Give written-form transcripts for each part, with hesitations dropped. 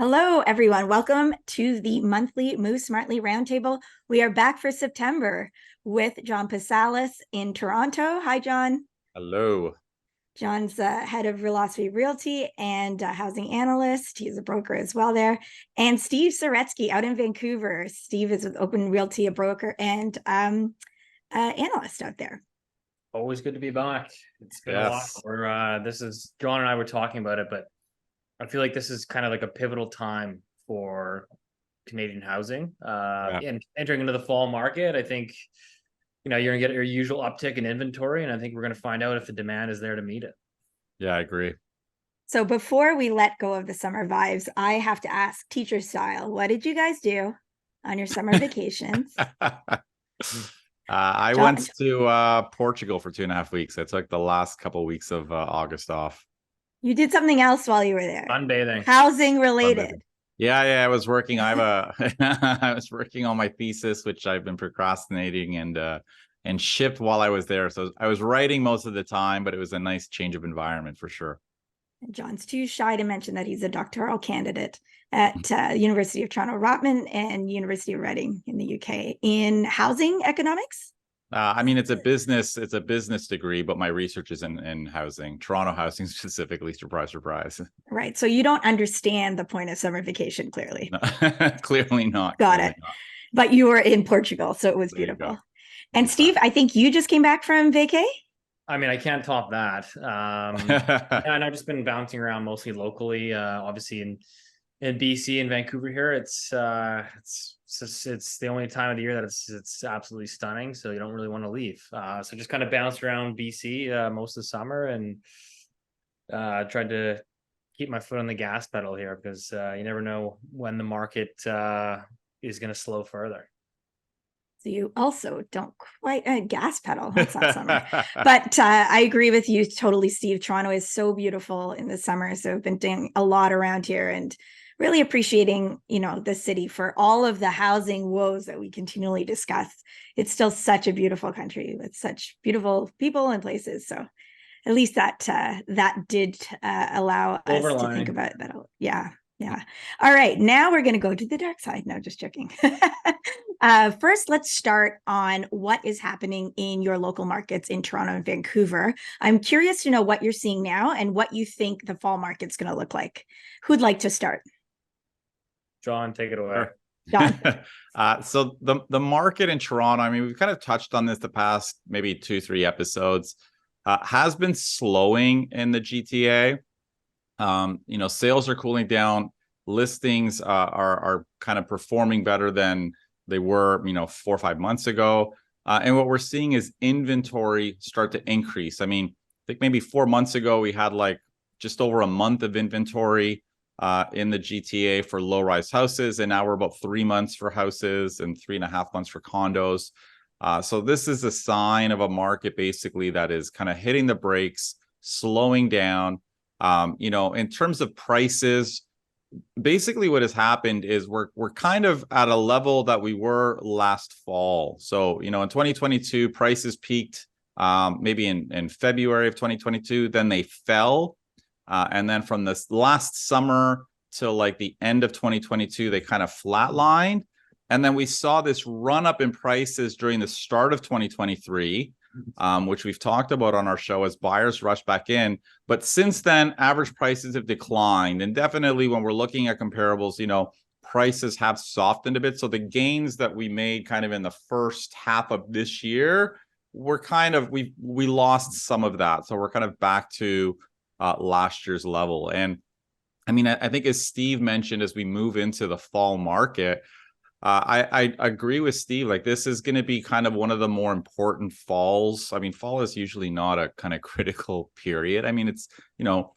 Hello, everyone. Welcome to the monthly Move Smartly Roundtable. We are back for September with John Pasalis in Toronto. Hi, John. Hello. John's head of Philosophy Realty and housing analyst. He's a broker as well there. And Steve Saretsky out in Vancouver. Steve is with Open Realty, a broker and analyst out there. Always good to be back. It's been a while. Yes. This is John and I were talking about it, but I feel like this is kind of like a pivotal time for Canadian housing. And entering into the fall market, I think, you're gonna get your usual uptick in inventory, and I think we're gonna find out if the demand is there to meet it. Yeah, I agree. So before we let go of the summer vibes, I have to ask, teacher style, what did you guys do on your summer vacations? I went to Portugal for 2.5 weeks. I took the last couple of weeks of August off. You did something else while you were there. Sunbathing. Housing related. Yeah, I was working. I was working on my thesis, which I've been procrastinating and shipped while I was there. So I was writing most of the time, but it was a nice change of environment for sure. John's too shy to mention that he's a doctoral candidate at University of Toronto Rotman and University of Reading in the UK in housing economics. It's a business degree, but my research is in housing, Toronto housing specifically. Surprise, surprise. Right. So you don't understand the point of summer vacation, clearly. No, clearly not. Got it. Not. But you were in Portugal, so it was There beautiful. And Steve, I think you just came back from vacay? I can't top that. And I've just been bouncing around mostly locally, obviously in BC and Vancouver here. It's the only time of the year that it's absolutely stunning. So you don't really want to leave. So just kind of bounced around BC most of the summer and tried to keep my foot on the gas pedal here because you never know when the market is going to slow further. So you also don't quite gas pedal. That's not summer. But I agree with you totally, Steve. Toronto is so beautiful in the summer. So I've been doing a lot around here and really appreciating, the city for all of the housing woes that we continually discuss. It's still such a beautiful country with such beautiful people and places. So at least that did allow us to think about that. Yeah. All right. Now we're going to go to the dark side. No, just joking. First, let's start on what is happening in your local markets in Toronto and Vancouver. I'm curious to know what you're seeing now and what you think the fall market's going to look like. Who'd like to start? John, take it away. John. So the market in Toronto, we've kind of touched on this the past maybe 2-3 episodes, has been slowing in the GTA. Sales are cooling down. Listings are kind of performing better than they were, 4 or 5 months ago. And what we're seeing is inventory start to increase. I think maybe 4 months ago, we had like just over a month of inventory in the GTA for low-rise houses. And now we're about 3 months for houses and 3.5 months for condos. So this is a sign of a market basically that is kind of hitting the brakes, slowing down. In terms of prices, basically what has happened is we're kind of at a level that we were last fall. So, in 2022, prices peaked maybe in February of 2022, then they fell. And then from this last summer till like the end of 2022, they kind of flatlined. And then we saw this run up in prices during the start of 2023. Which we've talked about on our show as buyers rush back in. But since then, average prices have declined. And definitely when we're looking at comparables, prices have softened a bit. So the gains that we made kind of in the first half of this year, we lost some of that. So we're kind of back to last year's level. And I think as Steve mentioned, as we move into the fall market, I agree with Steve. Like this is going to be kind of one of the more important falls. Fall is usually not a kind of critical period. It's,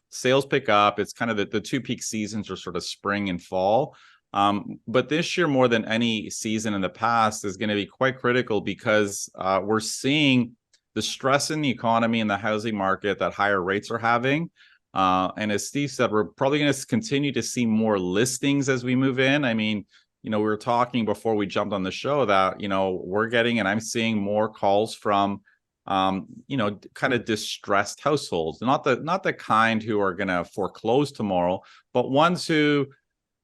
sales pick up. It's kind of the two peak seasons are sort of spring and fall. But this year, more than any season in the past, is going to be quite critical because we're seeing the stress in the economy and the housing market that higher rates are having. And as Steve said, we're probably going to continue to see more listings as we move in. We were talking before we jumped on the show that, we're getting, and I'm seeing more calls from, kind of distressed households, not the kind who are going to foreclose tomorrow, but ones who,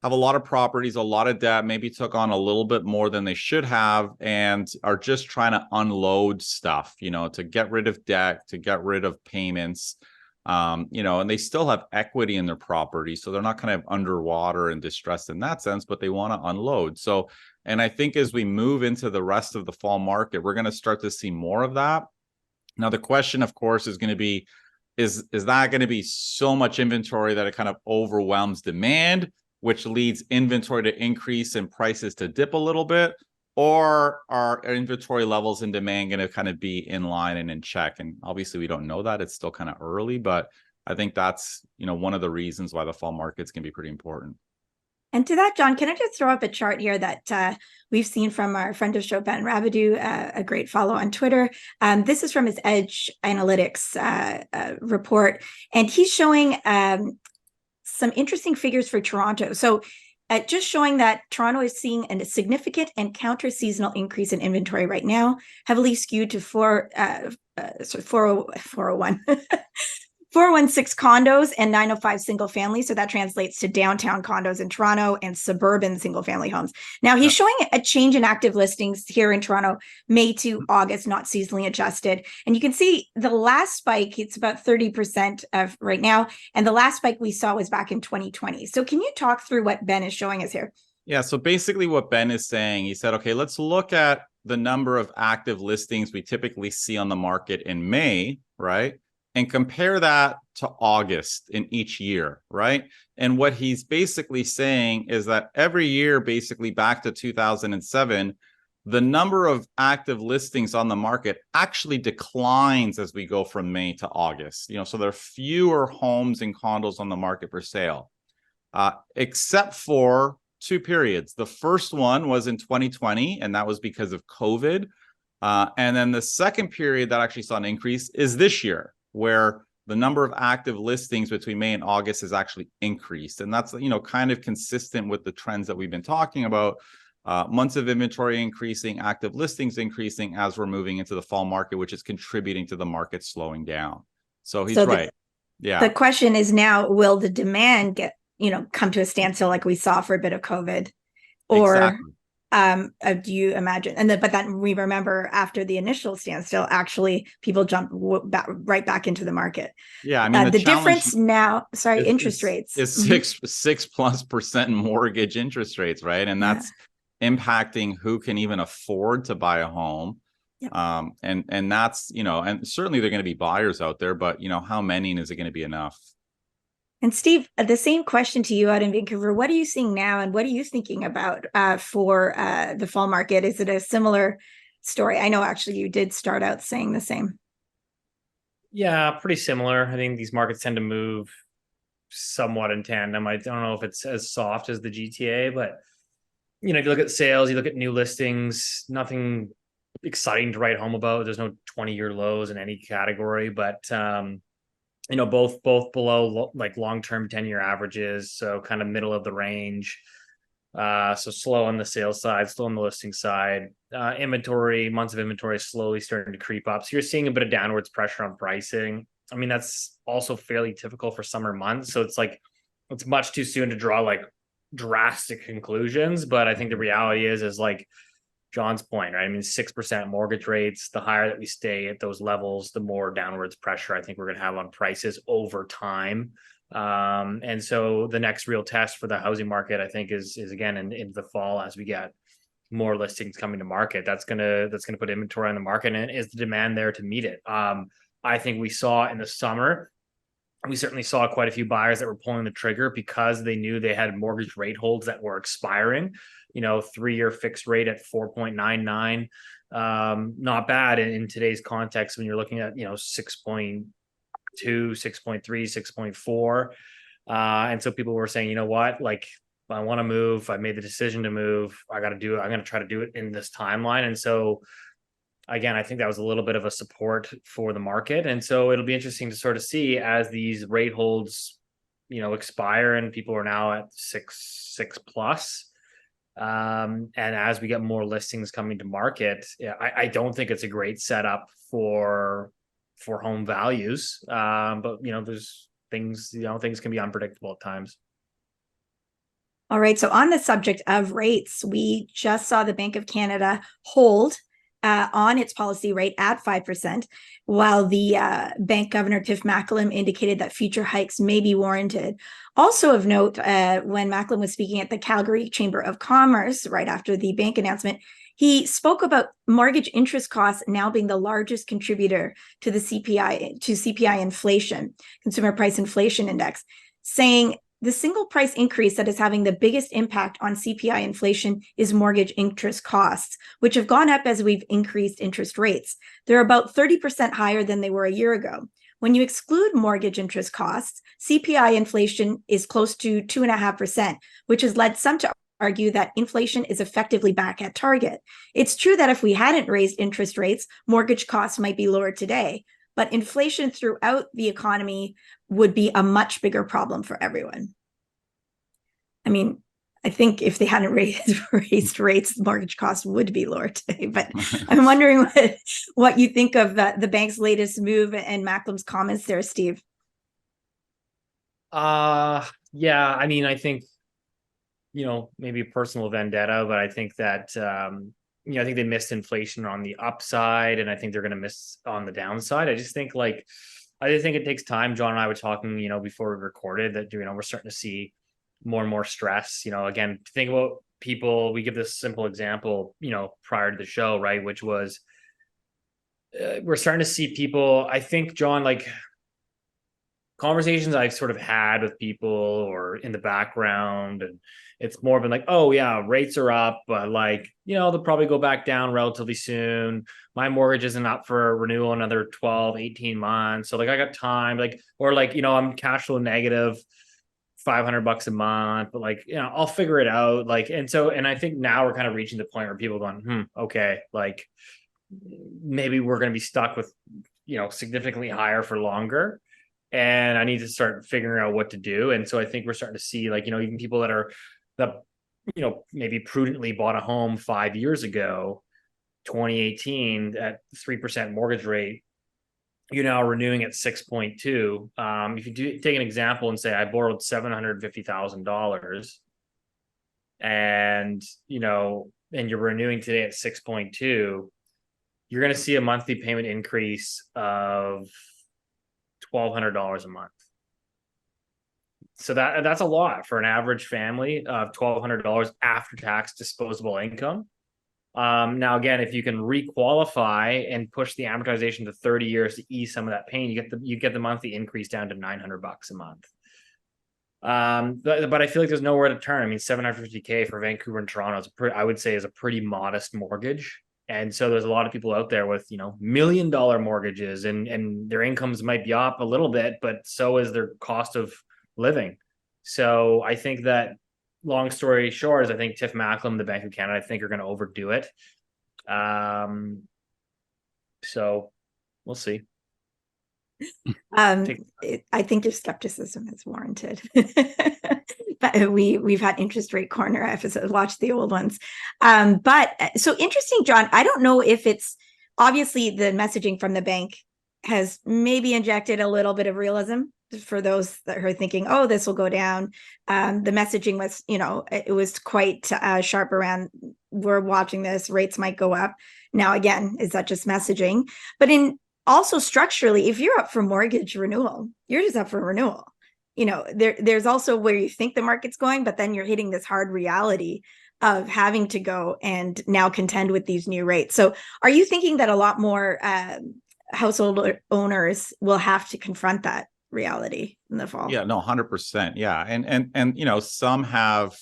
have a lot of properties, a lot of debt, maybe took on a little bit more than they should have, and are just trying to unload stuff, to get rid of debt, to get rid of payments, and they still have equity in their property. So they're not kind of underwater and distressed in that sense, but they want to unload. So, and I think as we move into the rest of the fall market, we're going to start to see more of that. Now, the question, of course, is going to be, is that going to be so much inventory that it kind of overwhelms demand, which leads inventory to increase and prices to dip a little bit? Or are inventory levels and demand going to kind of be in line and in check? And obviously we don't know that. It's still kind of early, but I think that's, one of the reasons why the fall market's going to be pretty important. And to that, John, can I just throw up a chart here that we've seen from our friend of show, Ben Rabidou, a great follow on Twitter. This is from his Edge Analytics report, and he's showing some interesting figures for Toronto. So just showing that Toronto is seeing a significant and counter-seasonal increase in inventory right now, heavily skewed to 416 condos and 905 single family. So that translates to downtown condos in Toronto and suburban single family homes. Now he's showing a change in active listings here in Toronto, May to August, not seasonally adjusted. And you can see the last spike, it's about 30% of right now. And the last spike we saw was back in 2020. So can you talk through what Ben is showing us here? Yeah. So basically what Ben is saying, he said, okay, let's look at the number of active listings we typically see on the market in May, right? And compare that to August in each year, right? And what he's basically saying is that every year, basically back to 2007, the number of active listings on the market actually declines as we go from May to August. So there are fewer homes and condos on the market for sale, except for two periods. The first one was in 2020, and that was because of COVID. And then the second period that actually saw an increase is this year, where the number of active listings between May and August has actually increased. And that's, kind of consistent with the trends that we've been talking about. Months of inventory increasing, active listings increasing as we're moving into the fall market, which is contributing to the market slowing down. So he's right. Yeah. The question is now, will the demand get, come to a standstill like we saw for a bit of COVID? Or exactly. Do you imagine? But then we remember after the initial standstill, actually people jumped right back into the market. Yeah, I mean the difference now. Sorry, interest rates is 6+ % mortgage interest rates, right? And that's impacting who can even afford to buy a home. Yep. And that's and certainly there are going to be buyers out there, but how many, and is it going to be enough? And Steve, the same question to you out in Vancouver. What are you seeing now, and what are you thinking about for the fall market? Is it a similar story? I know actually you did start out saying the same. Yeah, pretty similar. I think these markets tend to move somewhat in tandem. I don't know if it's as soft as the GTA, but if you look at sales, you look at new listings, nothing exciting to write home about. There's no 20-year lows in any category, but both below like long-term 10-year averages, so kind of middle of the range. So slow on the sales side, slow on the listing side. Months of inventory is slowly starting to creep up. So you're seeing a bit of downwards pressure on pricing. I mean, that's also fairly typical for summer months. So it's much too soon to draw like drastic conclusions. But I think the reality is like John's point, right? I mean, 6% mortgage rates, the higher that we stay at those levels, the more downwards pressure I think we're going to have on prices over time. And so the next real test for the housing market, I think, is again in the fall as we get more listings coming to market. That's gonna put inventory on the market, and is the demand there to meet it? I think we saw in the summer, we certainly saw quite a few buyers that were pulling the trigger because they knew they had mortgage rate holds that were expiring. 3-year fixed rate at 4.99, not bad in today's context when you're looking at 6.2, 6.3, 6.4. And so people were saying, you know what, like, I want to move. I made the decision to move. I got to do it. I'm going to try to do it in this timeline. And so again, I think that was a little bit of a support for the market. And so it'll be interesting to sort of see as these rate holds, expire and people are now at 6+. And as we get more listings coming to market, I don't think it's a great setup for home values. But there's things, things can be unpredictable at times. All right. So on the subject of rates, we just saw the Bank of Canada hold on its policy rate at 5%, while the bank governor, Tiff Macklem, indicated that future hikes may be warranted. Also of note, when Macklem was speaking at the Calgary Chamber of Commerce right after the bank announcement, he spoke about mortgage interest costs now being the largest contributor to the CPI inflation, consumer price inflation index, saying the single price increase that is having the biggest impact on CPI inflation is mortgage interest costs, which have gone up as we've increased interest rates. They're about 30% higher than they were a year ago. When you exclude mortgage interest costs, CPI inflation is close to 2.5%, which has led some to argue that inflation is effectively back at target. It's true that if we hadn't raised interest rates, mortgage costs might be lower today, but inflation throughout the economy would be a much bigger problem for everyone. I mean, I think if they hadn't raised rates, mortgage costs would be lower today. But I'm wondering what you think of the bank's latest move and Macklem's comments there, Steve. Yeah, I mean, I think, maybe personal vendetta, but I think that, I think they missed inflation on the upside, and I think they're going to miss on the downside. I just think it takes time. John and I were talking, before we recorded that, we're starting to see more and more stress. Again, think about people. We give this simple example, prior to the show, right? Which was, we're starting to see people, I think, John, conversations I've sort of had with people or in the background, and it's more been like, oh yeah, rates are up, but they'll probably go back down relatively soon. My mortgage isn't up for renewal another 12, 18 months. So I got time, I'm cash flow negative $500 a month, but I'll figure it out. And I think now we're kind of reaching the point where people are going, okay, maybe we're going to be stuck with, significantly higher for longer. And I need to start figuring out what to do. And so I think we're starting to see even people that maybe prudently bought a home 5 years ago, 2018 at 3% mortgage rate, you're now renewing at 6.2. If you take an example and say I borrowed $750,000 and you're renewing today at 6.2, you're going to see a monthly payment increase of $1,200 a month. So that's a lot for an average family of $1,200 after tax disposable income. Now, again, if you can requalify and push the amortization to 30 years to ease some of that pain, you get the monthly increase down to $900 a month. But I feel like there's nowhere to turn. I mean, $750K for Vancouver and Toronto I would say is a pretty modest mortgage. And so there's a lot of people out there with, $1 million mortgages and their incomes might be up a little bit, but so is their cost of living. So I think that, long story short, is I think Tiff Macklem, the Bank of Canada, I think are going to overdo it. So we'll see. I think your skepticism is warranted. But we've had interest rate corner episodes, watch the old ones. But so interesting, John. I don't know if it's obviously the messaging from the bank has maybe injected a little bit of realism for those that are thinking, oh, this will go down. The messaging was, it was quite sharp around, we're watching this, rates might go up. Now, again, is that just messaging? But also structurally, if you're up for mortgage renewal, you're just up for renewal. There's also where you think the market's going, but then you're hitting this hard reality of having to go and now contend with these new rates. So are you thinking that a lot more household owners will have to confront that reality in the fall? Yeah, no, 100%. Yeah. And some have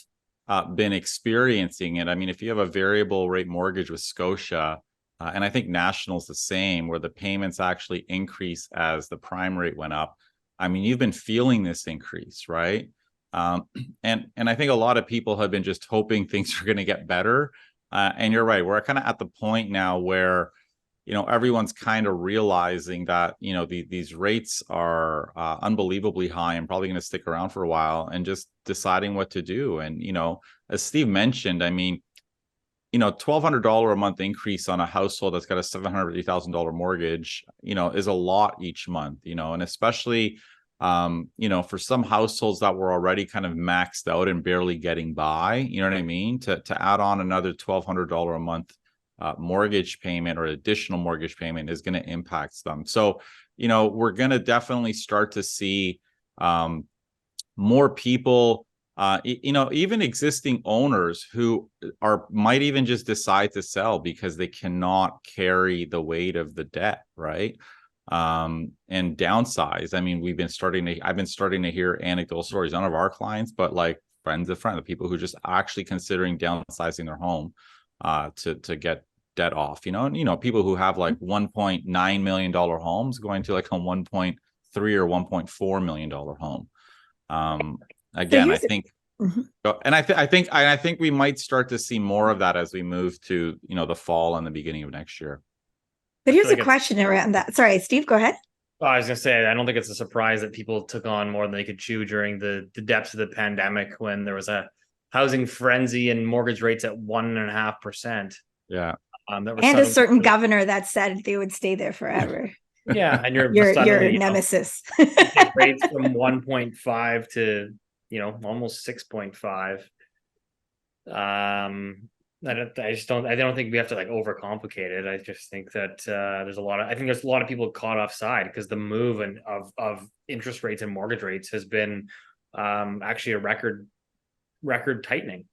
been experiencing it. I mean, if you have a variable rate mortgage with Scotia, and I think National's the same, where the payments actually increase as the prime rate went up. I mean, you've been feeling this increase, right? And I think a lot of people have been just hoping things are going to get better. And you're right, we're kind of at the point now where, everyone's kind of realizing that, these rates are unbelievably high and probably going to stick around for a while, and just deciding what to do. And, as Steve mentioned, I mean, $1,200 a month increase on a household that's got a $750,000 mortgage, is a lot each month, and especially For some households that were already kind of maxed out and barely getting by, you know what I mean, to add on another $1,200 a month mortgage payment or additional mortgage payment is going to impact them. So, we're going to definitely start to see more people, even existing owners who might even just decide to sell because they cannot carry the weight of the debt, right? And downsize. I mean, I've been starting to hear anecdotal stories, none of our clients, but like friends of people who just actually considering downsizing their home to get debt off, and people who have like $1.9 million homes going to like a $1.3 or $1.4 million home. Again, I think, and I think we might start to see more of that as we move to, the fall and the beginning of next year. But here's a question around that. Sorry, Steve, go ahead. Well, I was going to say, I don't think it's a surprise that people took on more than they could chew during the depths of the pandemic when there was a housing frenzy and mortgage rates at 1.5%. Yeah. And a certain governor that said they would stay there forever. Yeah, and your nemesis. Rates from 1.5 to almost 6.5. I don't think we have to like overcomplicate it. I just think that there's a lot of people caught offside because the move of interest rates and mortgage rates has been actually a record tightening,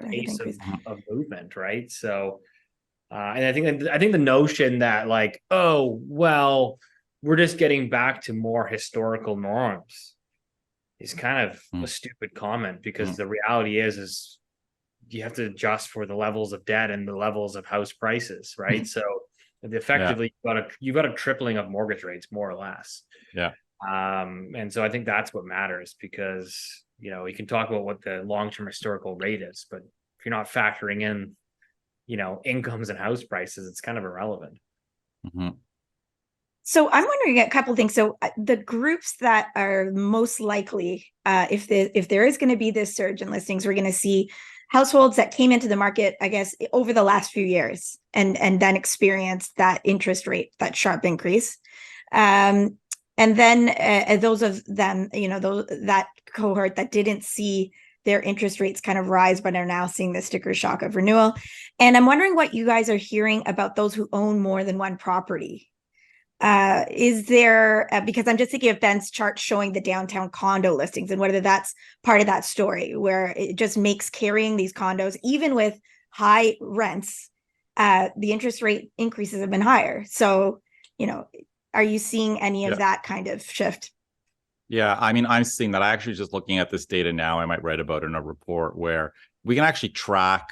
pace of movement, right? So and I think the notion that like, oh well, we're just getting back to more historical norms is kind of a stupid comment, because the reality is you have to adjust for the levels of debt and the levels of house prices, right? So effectively you've got a tripling of mortgage rates, more or less. Yeah. And so I think that's what matters, because you can talk about what the long-term historical rate is, but if you're not factoring in incomes and house prices, it's kind of irrelevant. So I'm wondering a couple of things. So the groups that are most likely, if there is going to be this surge in listings, we're going to see households that came into the market, I guess, over the last few years and then experienced that interest rate, that sharp increase. And then those of them, that cohort that didn't see their interest rates kind of rise, but are now seeing the sticker shock of renewal. And I'm wondering what you guys are hearing about those who own more than one property. Is there, because I'm just thinking of Ben's chart showing the downtown condo listings and whether that's part of that story, where it just makes carrying these condos, even with high rents, the interest rate increases have been higher. So, are you seeing any of that kind of shift? Yeah, I mean, I'm seeing that. I actually just looking at this data now, I might write about it in a report where we can actually track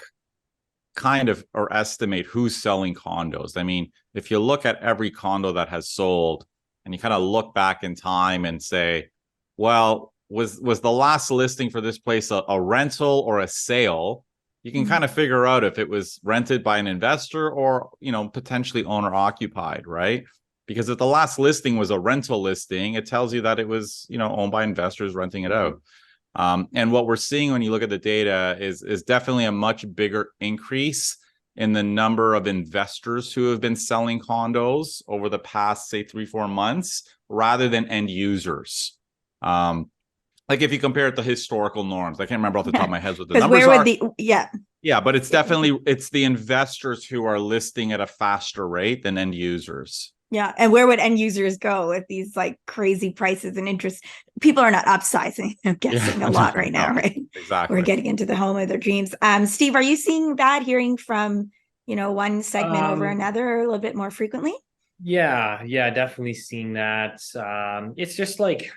kind of or estimate who's selling condos. I mean, if you look at every condo that has sold and you kind of look back in time and say, well, was the last listing for this place a rental or a sale? You can kind of figure out if it was rented by an investor or, potentially owner occupied, right? Because if the last listing was a rental listing, it tells you that it was, owned by investors renting it out. And what we're seeing when you look at the data is definitely a much bigger increase in the number of investors who have been selling condos over the past, say, 3-4 months, rather than end users. Like if you compare it to historical norms, I can't remember off the top of my head what the numbers are. Yeah, but it's the investors who are listing at a faster rate than end users. Yeah. And where would end users go with these like crazy prices and interest? People are not upsizing, I'm guessing, a lot right now, right? Exactly. We're getting into the home of their dreams. Steve, are you seeing that, hearing from, one segment over another a little bit more frequently? Yeah, definitely seeing that. It's just like,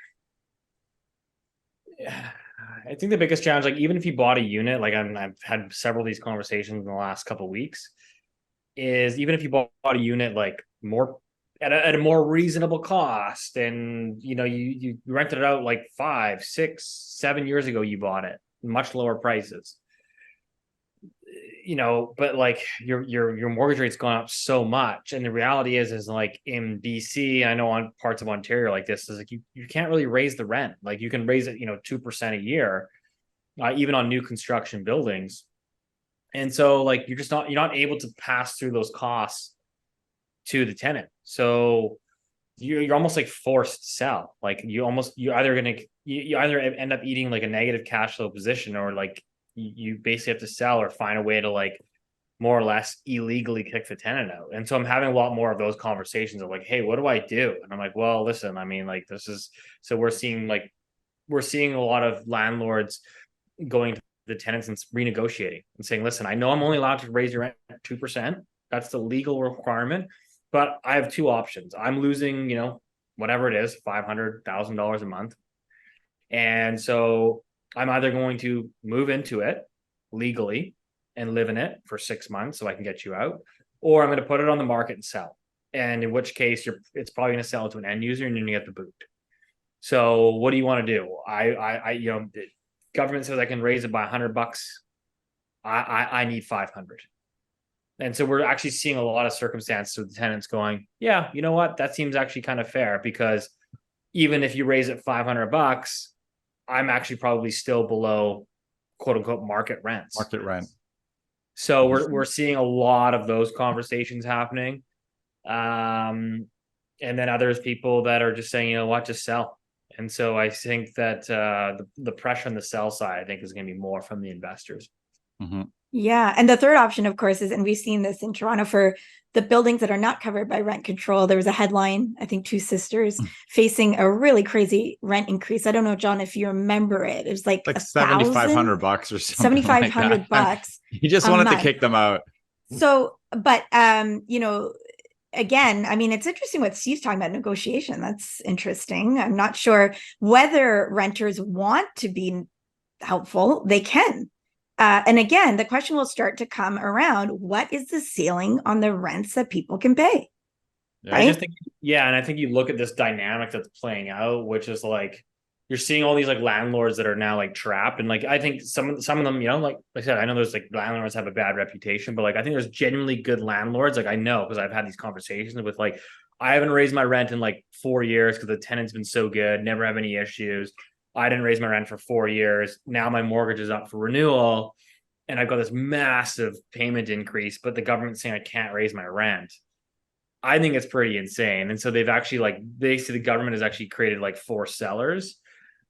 I think the biggest challenge, like even if you bought a unit, like I've had several of these conversations in the last couple of weeks, is even if you bought a unit like more at a more reasonable cost, and you rented it out like 5, 6, 7 years ago, you bought it much lower prices, but like your mortgage rate's gone up so much, and the reality is like in BC, I know on parts of Ontario like this, is like you can't really raise the rent. Like you can raise it 2% a year, even on new construction buildings, and so like you're not able to pass through those costs to the tenant. So you're almost like forced to sell. Like you either end up eating like a negative cash flow position, or like you basically have to sell or find a way to like more or less illegally kick the tenant out. And so I'm having a lot more of those conversations of like, hey, what do I do? And I'm like, well, listen, I mean, like this is, so we're seeing a lot of landlords going to the tenants and renegotiating and saying, listen, I know I'm only allowed to raise your rent 2%. That's the legal requirement, but I have two options. I'm losing, whatever it is, $500,000 a month. And so I'm either going to move into it legally and live in it for 6 months so I can get you out, or I'm going to put it on the market and sell. And in which case it's probably going to sell to an end user and you're going to get the boot. So what do you want to do? The government says I can raise it by $100. I need 500. And so we're actually seeing a lot of circumstances with the tenants going, yeah, you know what? That seems actually kind of fair, because even if you raise it $500, I'm actually probably still below quote unquote market rents. Market rent. So we're seeing a lot of those conversations happening. And then others people that are just saying, you know what, just sell. And so I think that the pressure on the sell side, I think, is going to be more from the investors. Mm-hmm. Yeah. And the third option, of course, is, and we've seen this in Toronto for the buildings that are not covered by rent control. There was a headline, I think Two Sisters facing a really crazy rent increase. I don't know, John, if you remember it. It was like $7,500 or something. $7,500 bucks. You just wanted to kick them out. So, but again, I mean, it's interesting what Steve's talking about, negotiation. That's interesting. I'm not sure whether renters want to be helpful. They can. And again, the question will start to come around, what is the ceiling on the rents that people can pay? Right? And I think you look at this dynamic that's playing out, which is like, you're seeing all these like landlords that are now like trapped. And like, I think some of them, like I said, I know there's like landlords have a bad reputation, but like, I think there's genuinely good landlords. Like I know, because I've had these conversations with like, I haven't raised my rent in like 4 years because the tenant's been so good, never have any issues. I didn't raise my rent for 4 years. Now my mortgage is up for renewal and I've got this massive payment increase, but the government's saying I can't raise my rent. I think it's pretty insane. And so they've actually basically the government has actually created like forced sellers.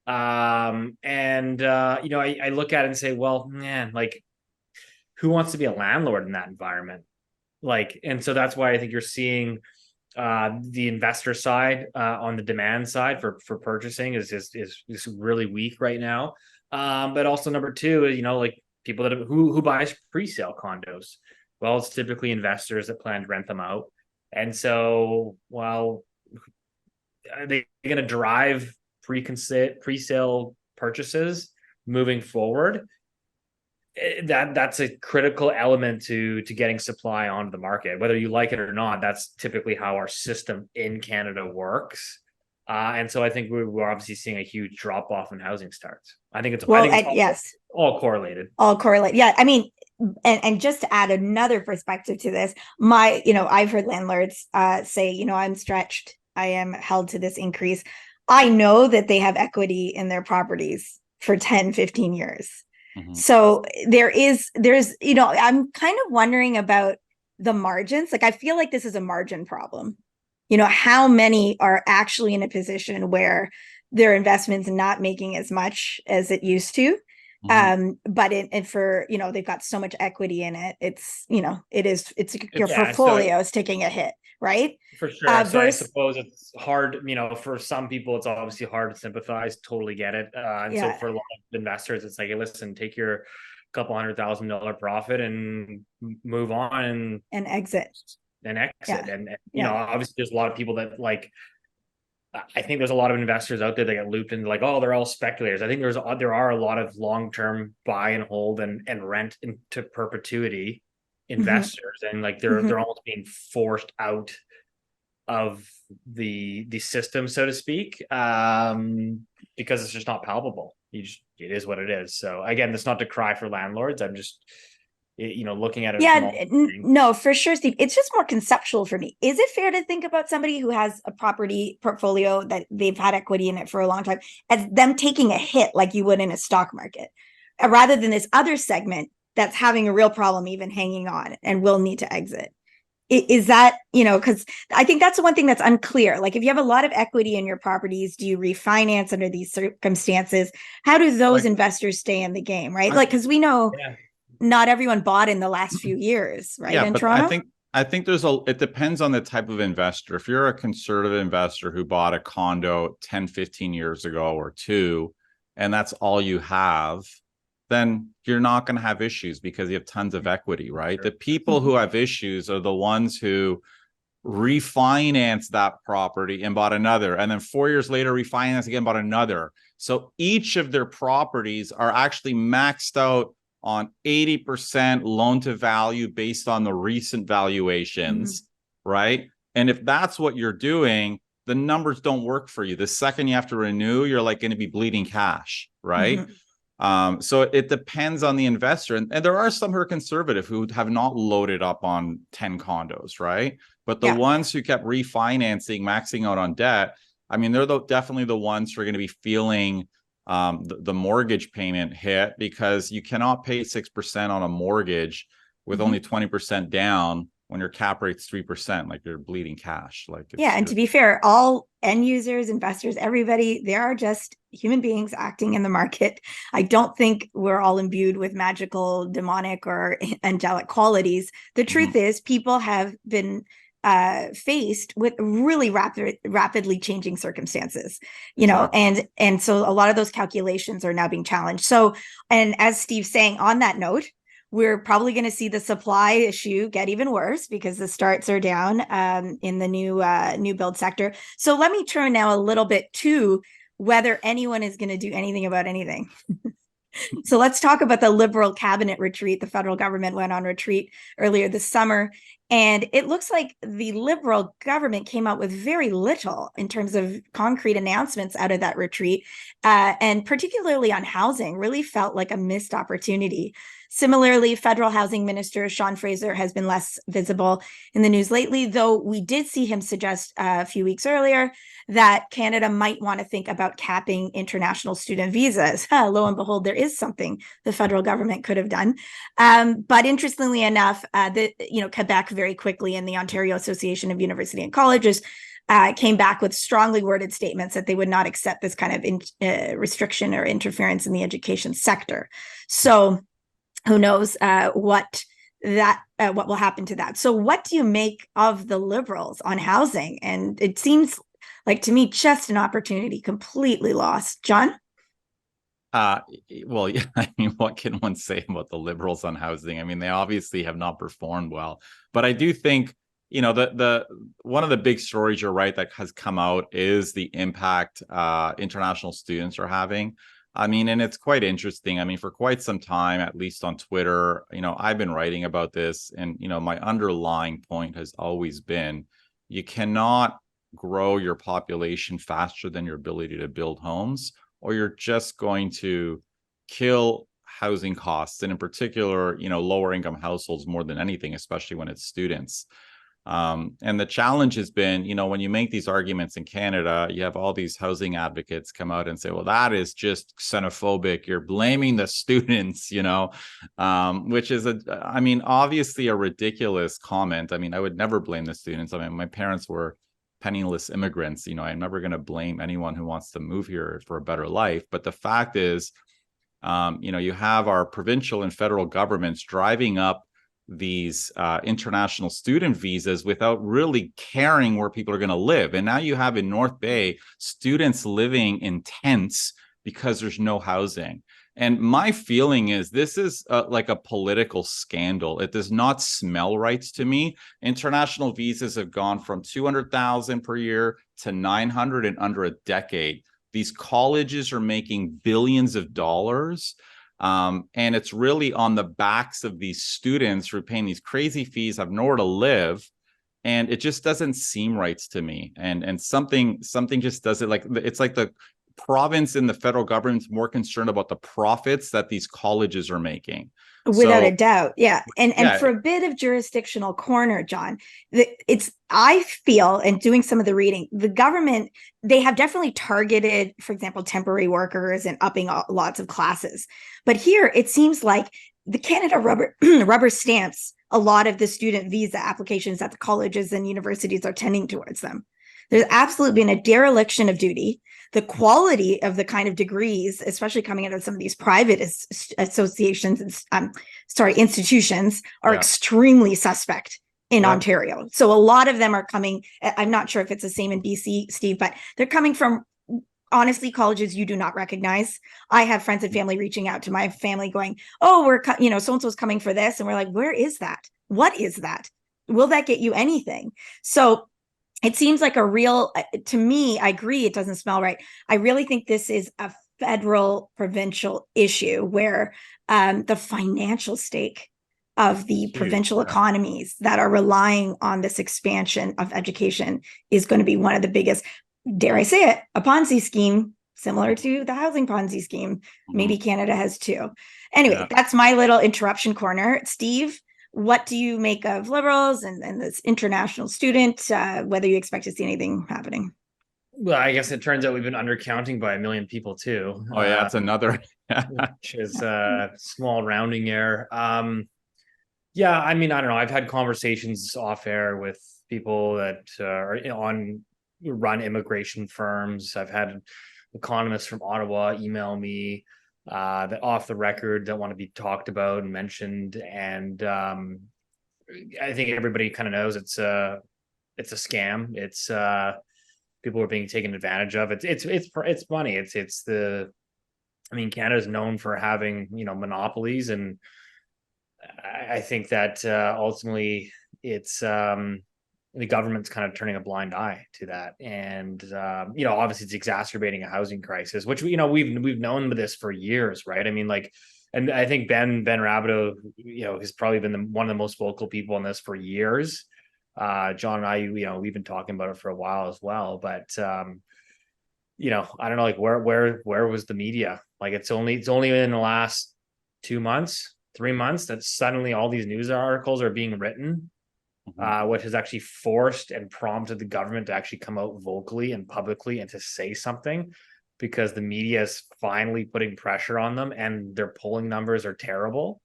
I look at it and say, well, man, like who wants to be a landlord in that environment? Like, and so that's why I think you're seeing the investor side on the demand side for purchasing is really weak right now. But also number two is, like people who buys pre-sale condos. Well, it's typically investors that plan to rent them out. And so, well, are they going to drive pre-sale purchases moving forward? That's a critical element to getting supply onto the market, whether you like it or not. That's typically how our system in Canada works. And so I think we're obviously seeing a huge drop off in housing starts. I think it's all correlated. All correlate. Yeah. I mean, and just to add another perspective to this, I've heard landlords say, I'm stretched. I am held to this increase. I know that they have equity in their properties for 10, 15 years. Mm-hmm. So there's, I'm kind of wondering about the margins. Like, I feel like this is a margin problem. How many are actually in a position where their investment's not making as much as it used to? Mm-hmm. But they've got so much equity in it. It's, your portfolio is taking a hit, right? For sure. So I suppose it's hard, for some people, it's obviously hard to sympathize, totally get it. So for a lot of investors, it's like, hey, listen, take your couple $100,000 profit and move on and exit. Obviously there's a lot of people that I think there's a lot of investors out there that get looped into they're all speculators. I think there are a lot of long-term buy and hold and rent into perpetuity investors, mm-hmm. and they're almost being forced out of the system, so to speak, because it's just not palpable. It is what it is. So again, it's not to cry for landlords. I'm just looking at it. Yeah, no, for sure, Steve. It's just more conceptual for me. Is it fair to think about somebody who has a property portfolio that they've had equity in it for a long time as them taking a hit like you would in a stock market, rather than this other segment that's having a real problem even hanging on and will need to exit? Is that, because I think that's the one thing that's unclear. Like if you have a lot of equity in your properties, do you refinance under these circumstances? How do those investors stay in the game, right? Like, because we know not everyone bought in the last few years, right? In but Toronto? I think it depends on the type of investor. If you're a conservative investor who bought a condo 10, 15 years ago or two, and that's all you have, then you're not going to have issues because you have tons of equity, right? The people who have issues are the ones who refinance that property and bought another, and then 4 years later refinance again, bought another. So each of their properties are actually maxed out on 80% loan to value based on the recent valuations, right? And if that's what you're doing, the numbers don't work for you. The second you have to renew, you're like going to be bleeding cash, right? So it depends on the investor. And there are some who are conservative who have not loaded up on 10 condos, right? But the ones who kept refinancing, maxing out on debt, I mean, they're definitely the ones who are going to be feeling the mortgage payment hit, because you cannot pay 6% on a mortgage with only 20% down when your cap rate's 3%, like you're bleeding cash. Like, and to be fair, all end users, investors, everybody, they are just human beings acting in the market. I don't think we're all imbued with magical, demonic, or angelic qualities. The truth is, people have been faced with really rapidly changing circumstances, and so a lot of those calculations are now being challenged. So, and as Steve's saying, on that note, we're probably going to see the supply issue get even worse because the starts are down in the new build sector. So let me turn now a little bit to whether anyone is going to do anything about anything. So let's talk about the Liberal cabinet retreat. The federal government went on retreat earlier this summer, and it looks like the Liberal government came out with very little in terms of concrete announcements out of that retreat, and particularly on housing, really felt like a missed opportunity. Similarly, federal housing minister Sean Fraser has been less visible in the news lately, though we did see him suggest a few weeks earlier that Canada might want to think about capping international student visas. Lo and behold, there is something the federal government could have done. But interestingly enough, Quebec very quickly, and the Ontario Association of University and Colleges came back with strongly worded statements that they would not accept this kind of restriction or interference in the education sector. So who knows what will happen to that. So what do you make of the Liberals on housing? And it seems like, to me, just an opportunity completely lost. John? Well, yeah, I mean, what can one say about the Liberals on housing? I mean, they obviously have not performed well, but I do think, the one of the big stories, you're right, that has come out is the impact international students are having. I mean, and it's quite interesting. I mean, for quite some time, at least on Twitter, I've been writing about this, and, my underlying point has always been, you cannot grow your population faster than your ability to build homes, or you're just going to kill housing costs, and in particular, lower income households more than anything, especially when it's students. And the challenge has been, when you make these arguments in Canada, you have all these housing advocates come out and say, well, that is just xenophobic. You're blaming the students, which is obviously a ridiculous comment. I mean, I would never blame the students. I mean, my parents were penniless immigrants. I'm never going to blame anyone who wants to move here for a better life. But the fact is, you have our provincial and federal governments driving up these international student visas without really caring where people are going to live. And now you have in North Bay students living in tents because there's no housing. And my feeling is this is like a political scandal. It does not smell right to me. International visas have gone from 200,000 per year to 900 in under a decade. These colleges are making billions of dollars. And it's really on the backs of these students who are paying these crazy fees, have nowhere to live. And it just doesn't seem right to me. And something just doesn't, like, it's like the province and the federal government's more concerned about the profits that these colleges are making. Without a doubt. Yeah. And for a bit of jurisdictional corner, John, I feel, and doing some of the reading, the government, they have definitely targeted, for example, temporary workers and upping lots of classes. But here it seems like the Canada rubber stamps a lot of the student visa applications that the colleges and universities are tending towards them. There's absolutely been a dereliction of duty. The quality of the kind of degrees, especially coming out of some of these private associations, institutions, are extremely suspect in Ontario. So a lot of them are coming, I'm not sure if it's the same in BC, Steve, but they're coming from, honestly, colleges you do not recognize. I have friends and family reaching out to my family going, oh, so-and-so's coming for this. And we're like, where is that? What is that? Will that get you anything? So it seems like a real, to me, I agree, it doesn't smell right. I really think this is a federal provincial issue where the financial stake of the provincial economies that are relying on this expansion of education is going to be one of the biggest, dare I say it, a Ponzi scheme, similar to the housing Ponzi scheme. Maybe Canada has too. Anyway, that's my little interruption corner. Steve, what do you make of Liberals and this international student, whether you expect to see anything happening? Well, I guess it turns out we've been undercounting by 1 million people too. Oh yeah, that's another. Which is a small rounding error. Yeah, I mean, I don't know. I've had conversations off air with people that run immigration firms. I've had economists from Ottawa email me that off the record that want to be talked about and mentioned. And I think everybody kind of knows it's a scam. It's people are being taken advantage of. It's money. I mean, Canada is known for having, monopolies, and I think that ultimately it's the government's kind of turning a blind eye to that. And obviously it's exacerbating a housing crisis, which we've known this for years, right? I mean, and I think Ben Rabideau, has probably been one of the most vocal people in this for years. John and I, we've been talking about it for a while as well, but I don't know, where was the media? It's only in the last 2 months, 3 months that suddenly all these news articles are being written, which has actually forced and prompted the government to actually come out vocally and publicly and to say something, because the media is finally putting pressure on them and their polling numbers are terrible.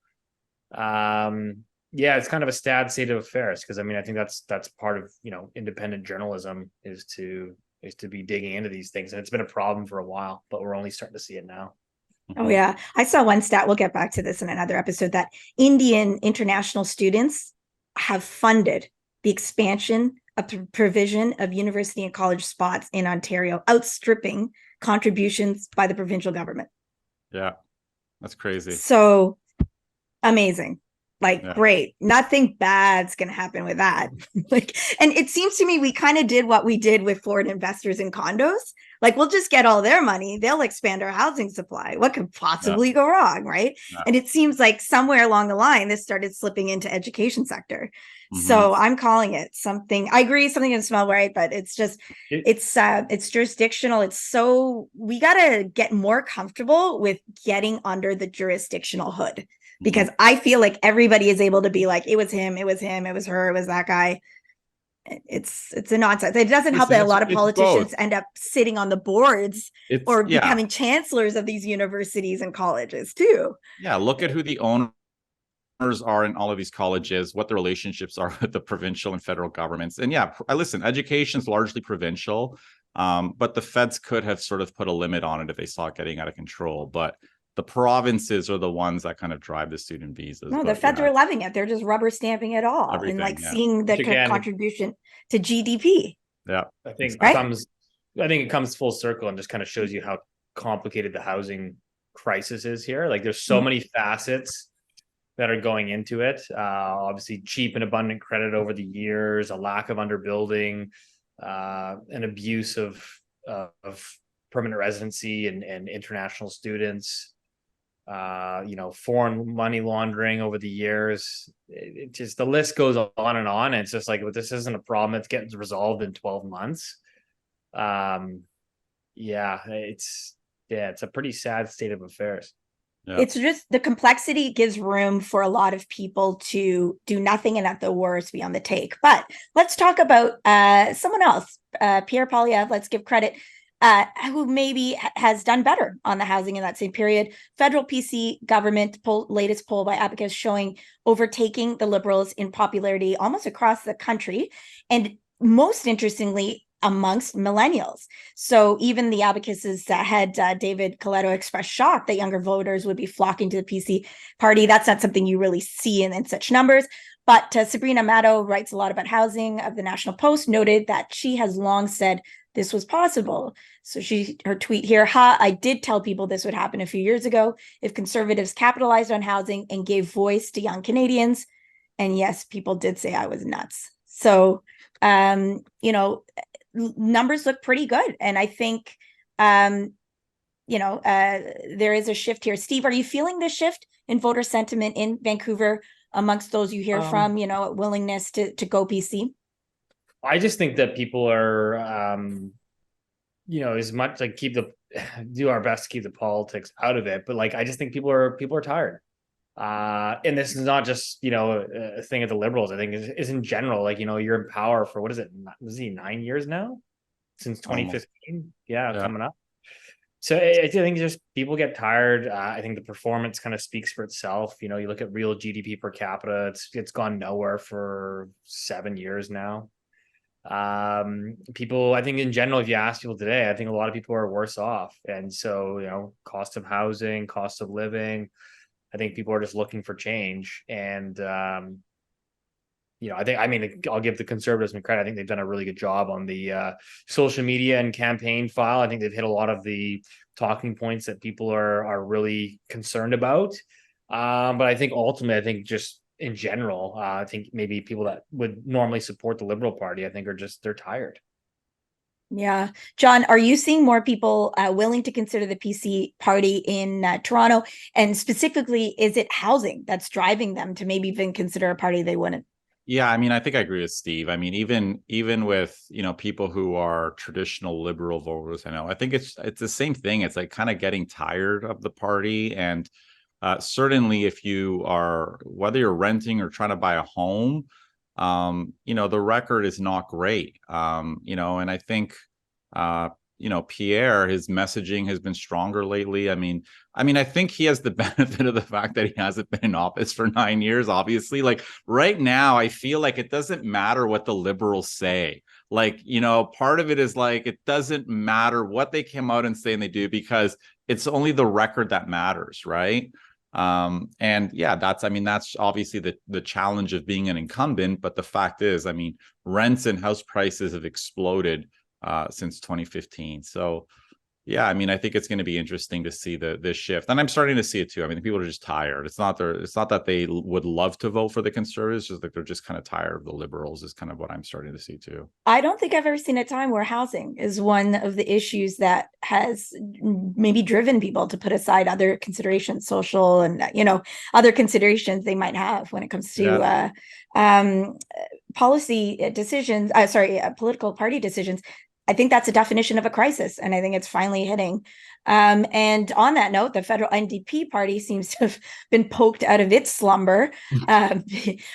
It's kind of a sad state of affairs, because I mean, I think that's part of independent journalism is to be digging into these things, and it's been a problem for a while, but we're only starting to see it now. Oh yeah, I saw one stat, we'll get back to this in another episode, that Indian international students have funded the expansion of the provision of university and college spots in Ontario, outstripping contributions by the provincial government. Yeah, that's crazy. So amazing. Great. Nothing bad's going to happen with that. And it seems to me we kind of did what we did with foreign investors in condos. We'll just get all their money. They'll expand our housing supply. What could possibly go wrong, right? Yeah. And it seems like somewhere along the line, this started slipping into education sector. So I'm calling it something. I agree, something doesn't smell right, but it's just, it's jurisdictional. We got to get more comfortable with getting under the jurisdictional hood, because I feel like everybody is able to be like, it was him, it was him, it was her, it was that guy. It's a nonsense. It doesn't help that a lot of politicians end up sitting on the boards or becoming chancellors of these universities and colleges too. Yeah, look at who the owners are in all of these colleges, what the relationships are with the provincial and federal governments. And listen, education is largely provincial, but the feds could have sort of put a limit on it if they saw it getting out of control. But the provinces are the ones that kind of drive the student visas. No, the feds are loving it. They're just rubber stamping it all and seeing the contribution to GDP. Yeah, I think it comes full circle and just kind of shows you how complicated the housing crisis is here. There's so many facets that are going into it. Obviously, cheap and abundant credit over the years, a lack of underbuilding, an abuse of permanent residency and international students. Foreign money laundering over the years. It just, the list goes on and on. And it's just this isn't a problem that's getting resolved in 12 months. It's a pretty sad state of affairs. Yeah. It's just the complexity gives room for a lot of people to do nothing and at the worst be on the take. But let's talk about someone else, Pierre Pollievre. Let's give credit. who maybe has done better on the housing in that same period. Federal PC government latest poll by Abacus showing overtaking the Liberals in popularity almost across the country, and most interestingly, amongst millennials. So even the Abacuses head David Coletto expressed shock that younger voters would be flocking to the PC party. That's not something you really see in such numbers. But Sabrina Maddow writes a lot about housing of the National Post, noted that she has long said this was possible. So her tweet here, I did tell people this would happen a few years ago if Conservatives capitalized on housing and gave voice to young Canadians. And yes, people did say I was nuts. So, numbers look pretty good. And I think, there is a shift here. Steve, are you feeling this shift in voter sentiment in Vancouver amongst those you hear from, willingness to go PC? I just think that people are, as much like do our best to keep the politics out of it. But like, I just think people are tired. And this is not just, a thing of the Liberals. I think is in general, like, you're in power for, what is it? Was he 9 years now? Since 2015? Yeah, coming up. So I think just people get tired. I think the performance kind of speaks for itself. You look at real GDP per capita, it's gone nowhere for 7 years now. People, I think in general, if you ask people today, I think a lot of people are worse off. And so, cost of housing, cost of living, I think people are just looking for change. And, I'll give the Conservatives some credit. I think they've done a really good job on the social media and campaign file. I think they've hit a lot of the talking points that people are really concerned about. But I think ultimately, just in general, I think maybe people that would normally support the Liberal Party, I think they're tired. Yeah. John, are you seeing more people willing to consider the PC party in Toronto? And specifically, is it housing that's driving them to maybe even consider a party they wouldn't? Yeah, I think I agree with Steve. Even with, people who are traditional liberal voters, I think it's the same thing. It's like kind of getting tired of the party. And certainly if you are, whether you're renting or trying to buy a home, the record is not great. And I think, Pierre, his messaging has been stronger lately. I think he has the benefit of the fact that he hasn't been in office for 9 years, obviously. Like right now, I feel like it doesn't matter what the Liberals say. Like, part of it is like, it doesn't matter what they come out and say and they do, because it's only the record that matters, right? And yeah, that's obviously the challenge of being an incumbent. But the fact is, rents and house prices have exploded since 2015. So yeah, I think it's going to be interesting to see this shift, and I'm starting to see it too. People are just tired. It's not that they would love to vote for the Conservatives, just like they're just kind of tired of the Liberals, is kind of what I'm starting to see too. I don't think I've ever seen a time where housing is one of the issues that has maybe driven people to put aside other considerations, social and other considerations they might have when it comes to policy decisions. Political party decisions. I think that's a definition of a crisis, and I think it's finally hitting. And on that note, the federal NDP party seems to have been poked out of its slumber.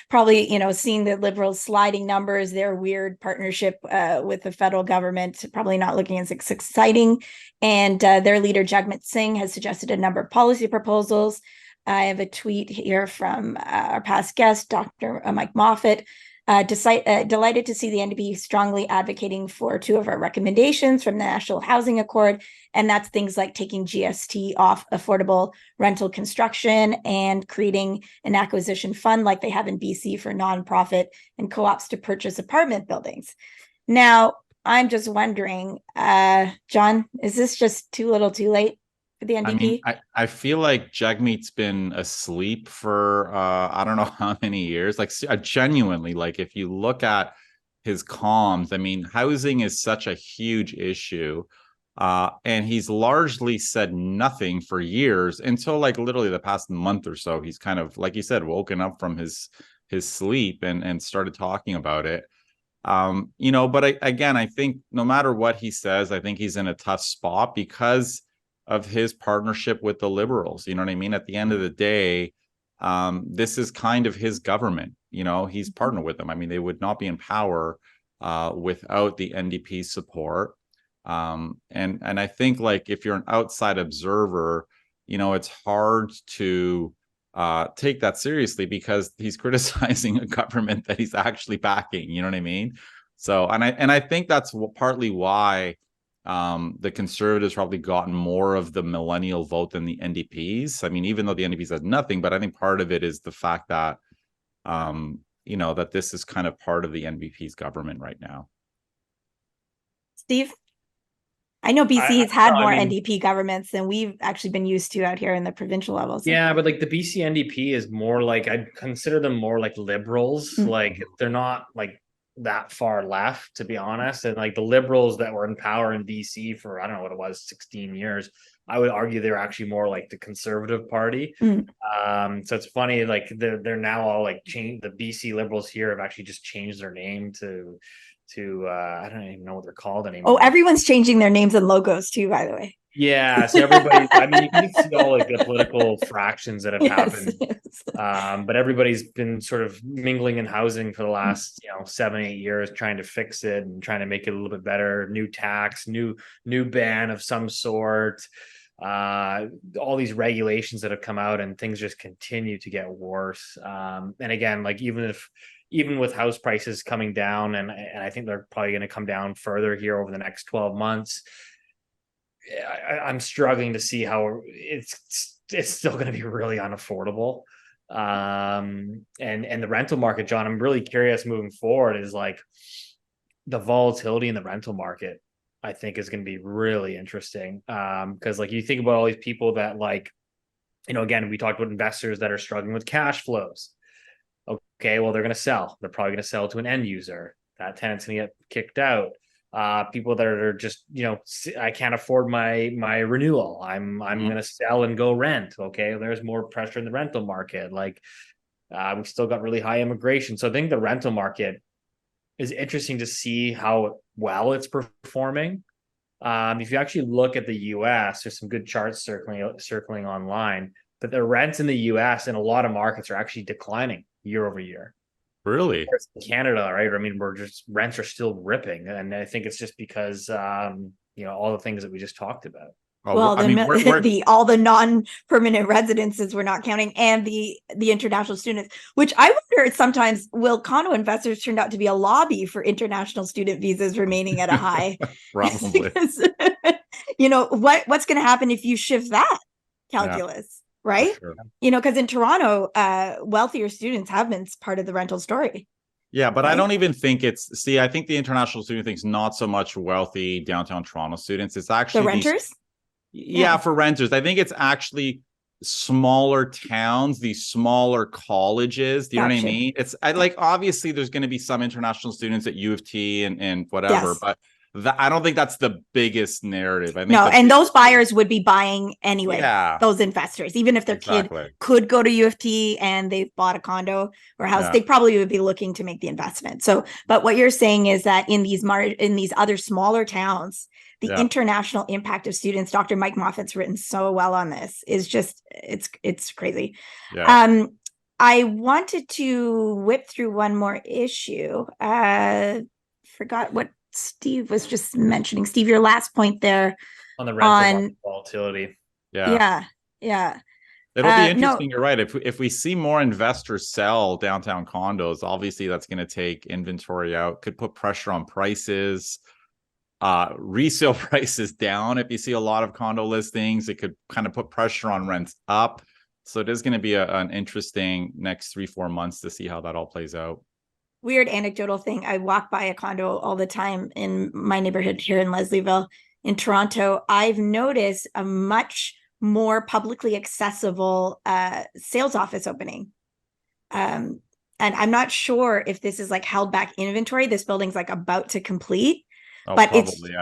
Probably, seeing the Liberals' sliding numbers, their weird partnership with the federal government, probably not looking as exciting. And their leader, Jagmeet Singh, has suggested a number of policy proposals. I have a tweet here from our past guest, Dr. Mike Moffat. Delighted to see the NDP strongly advocating for two of our recommendations from the National Housing Accord, and that's things like taking GST off affordable rental construction and creating an acquisition fund like they have in BC for nonprofit and co-ops to purchase apartment buildings. Now, I'm just wondering, John, is this just too little too late for the NDP? I feel like Jagmeet's been asleep for I don't know how many years. Like genuinely, like if you look at his comms, housing is such a huge issue. And he's largely said nothing for years until like literally the past month or so. He's kind of, like you said, woken up from his sleep and started talking about it. But I think no matter what he says, I think he's in a tough spot because of his partnership with the Liberals. You know what I mean? At the end of the day, this is kind of his government. He's partnered with them. They would not be in power without the NDP support. And I think like if you're an outside observer, it's hard to take that seriously because he's criticizing a government that he's actually backing. You know what I mean? So, and I think that's partly why the Conservatives probably gotten more of the millennial vote than the NDPs. I mean, even though the NDPs has nothing, but I think part of it is the fact that that this is kind of part of the NDP's government right now. Steve, I know BC has had more I mean, NDP governments than we've actually been used to out here in the provincial level. So. Yeah, but like the BC NDP is more like, I'd consider them more like liberals. Like they're not like that far left, to be honest. And like the liberals that were in power in BC for, I don't know what it was, 16 years, I would argue they're actually more like the Conservative Party. So it's funny, like they're now all like changed. The BC Liberals here have actually just changed their name to I don't even know what they're called anymore. Oh, everyone's changing their names and logos too, by the way. Yeah, so everybody, I mean, you can see all like the political fractions that have happened. But everybody's been sort of mingling in housing for the last 7-8 years, trying to fix it and trying to make it a little bit better. New tax, new ban of some sort, all these regulations that have come out, and things just continue to get worse. And again, like even with house prices coming down, and I think they're probably going to come down further here over the next 12 months, I'm struggling to see how it's still going to be really unaffordable. And the rental market, John, I'm really curious moving forward is like the volatility in the rental market, I think is going to be really interesting. Because like you think about all these people that like, again, we talked about investors that are struggling with cash flows. Okay, well, they're going to sell. They're probably going to sell to an end user. That tenant's going to get kicked out. People that are just, I can't afford my renewal. I'm going to sell and go rent. Okay, there's more pressure in the rental market. Like we've still got really high immigration. So I think the rental market is interesting to see how well it's performing. If you actually look at the US, there's some good charts circling online, but the rents in the US in a lot of markets are actually declining year over year. Really? Canada, right? I mean, rents are still ripping, and I think it's just because all the things that we just talked about. Well, all the non-permanent residences we're not counting, and the international students, which I wonder sometimes, will condo investors turn out to be a lobby for international student visas remaining at a high? Probably. Because, what's going to happen if you shift that calculus? Yeah, right? Sure. Because in Toronto, wealthier students have been part of the rental story. Yeah, but right? I don't even think I think the international student thing's not so much wealthy downtown Toronto students. It's actually the renters. Yeah, for renters. I think it's actually smaller towns, these smaller colleges. Do you know what I mean? It's like, obviously there's going to be some international students at U of T and whatever, yes. But I don't think that's the biggest narrative. I think and those buyers would be buying anyway. Yeah. Those investors, even if their kid could go to U of T and they've bought a condo or a house, they probably would be looking to make the investment. So, but what you're saying is that in these other smaller towns, the international impact of students, Dr. Mike Moffat's written so well on this, is just, it's crazy. Yeah. I wanted to whip through one more issue. Forgot what Steve was just mentioning. Steve, your last point there on the rental volatility. Yeah. It'll be interesting. You're right. If we see more investors sell downtown condos, obviously that's going to take inventory out, could put pressure on prices, resale prices down. If you see a lot of condo listings, it could kind of put pressure on rents up. So it is going to be an interesting next 3-4 months to see how that all plays out. Weird anecdotal thing. I walk by a condo all the time in my neighborhood here in Leslieville in Toronto. I've noticed a much more publicly accessible sales office opening. And I'm not sure if this is like held back inventory. This building's like about to complete. But probably,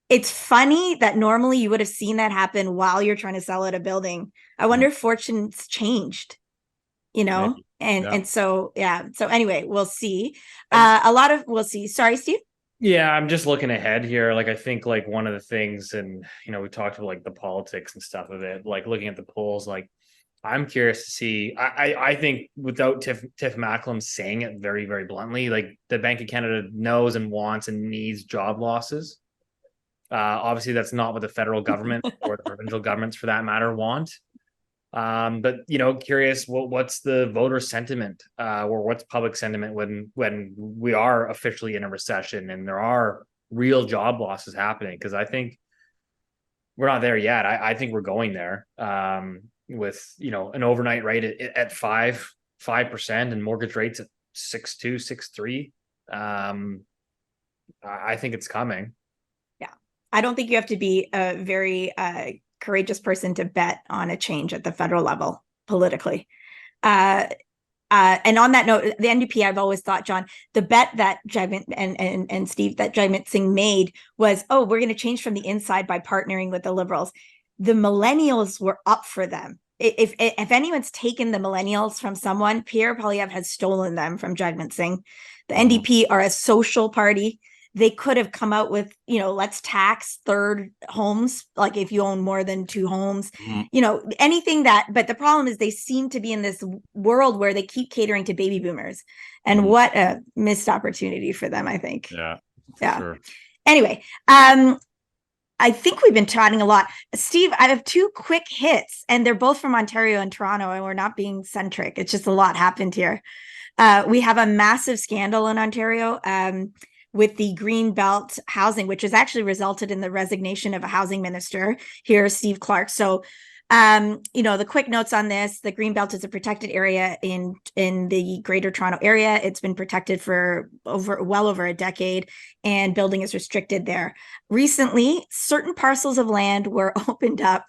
it's funny that normally you would have seen that happen while you're trying to sell at a building. I wonder if fortunes changed, Maybe. And so, So anyway, we'll see. We'll see. Sorry, Steve. Yeah, I'm just looking ahead here. Like, I think like one of the things, and, we talked about like the politics and stuff of it, like looking at the polls, like I'm curious to see, I think without Tiff Macklem saying it very, very bluntly, like the Bank of Canada knows and wants and needs job losses. Obviously, that's not what the federal government or the provincial governments, for that matter, want. But curious, what's the voter sentiment, or what's public sentiment when we are officially in a recession and there are real job losses happening? Because I think we're not there yet. I think we're going there, with an overnight rate at 5% and mortgage rates at 6.2, 6.3. I think it's coming. Yeah, I don't think you have to be a very courageous person to bet on a change at the federal level politically. And on that note, the NDP, I've always thought, John, the bet that Jagmeet and Steve, that Jagmeet Singh made was, oh, we're going to change from the inside by partnering with the Liberals. The millennials were up for them. If anyone's taken the millennials from someone, Pierre Pollievre has stolen them from Jagmeet Singh. The NDP are a social party. They could have come out with, let's tax third homes, like if you own more than 2 homes, anything that, but the problem is they seem to be in this world where they keep catering to baby boomers, and what a missed opportunity for them, I think. Yeah. Sure. Anyway, I think we've been chatting a lot. Steve, I have 2 quick hits, and they're both from Ontario and Toronto, and we're not being centric. It's just a lot happened here. We have a massive scandal in Ontario, with the Greenbelt housing, which has actually resulted in the resignation of a housing minister here, Steve Clark. So, the quick notes on this: the Greenbelt is a protected area in the Greater Toronto Area. It's been protected for well over a decade, and building is restricted there. Recently, certain parcels of land were opened up,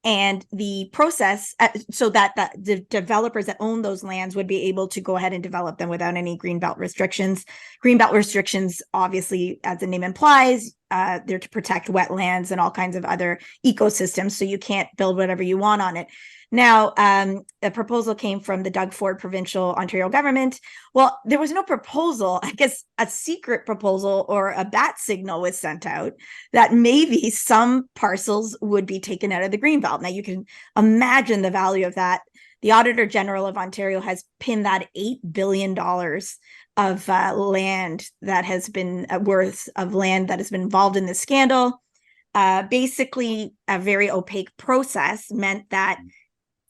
and the process, so that the developers that own those lands would be able to go ahead and develop them without any Greenbelt restrictions. Greenbelt restrictions, obviously, as the name implies, they're to protect wetlands and all kinds of other ecosystems, so you can't build whatever you want on it. Now, a proposal came from the Doug Ford provincial Ontario government. Well, there was no proposal. I guess a secret proposal or a bat signal was sent out that maybe some parcels would be taken out of the Greenbelt. Now, you can imagine the value of that. The Auditor General of Ontario has pinned that $8 billion of land that has been worth of land that has been involved in this scandal. Basically, a very opaque process meant that,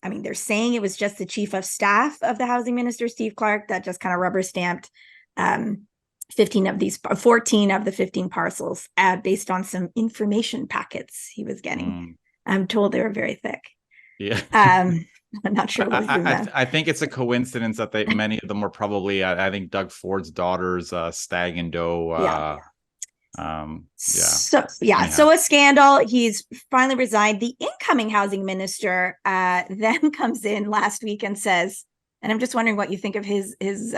they're saying it was just the chief of staff of the housing minister, Steve Clark, that just kind of rubber stamped 14 of the 15 parcels based on some information packets he was getting. I'm told they were very thick. Yeah. I'm not sure what was in them. I think it's a coincidence that many of them were probably, I think, Doug Ford's daughter's stag and doe. So a scandal. He's finally resigned. The incoming housing minister then comes in last week and says, and I'm just wondering what you think of his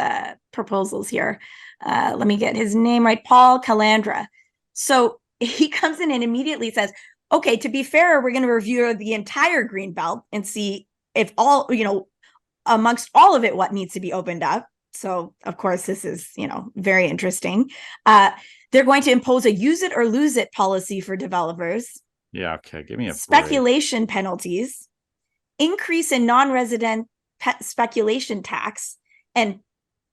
proposals here. Let me get his name right. Paul Calandra. So he comes in and immediately says, okay, to be fair, we're going to review the entire Greenbelt and see if amongst all of it, what needs to be opened up. So, of course, this is, very interesting. They're going to impose a use it or lose it policy for developers. Yeah, okay. Give me a speculation penalties, increase in non-resident speculation tax, and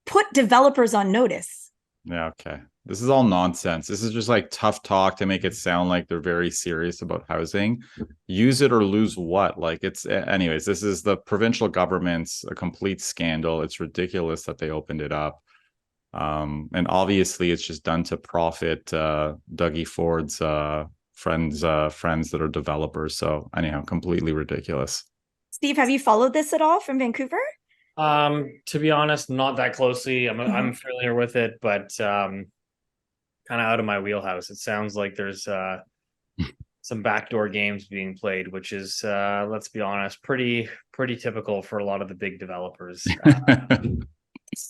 put developers on notice. Yeah, okay. This is all nonsense. This is just like tough talk to make it sound like they're very serious about housing. Use it or lose what? Like anyways, this is the provincial government's a complete scandal. It's ridiculous that they opened it up. And obviously it's just done to profit Dougie Ford's friends that are developers. So anyhow, completely ridiculous. Steve, have you followed this at all from Vancouver? To be honest, not that closely. I'm familiar with it, but kind of out of my wheelhouse. It sounds like there's some backdoor games being played, which is let's be honest, pretty typical for a lot of the big developers.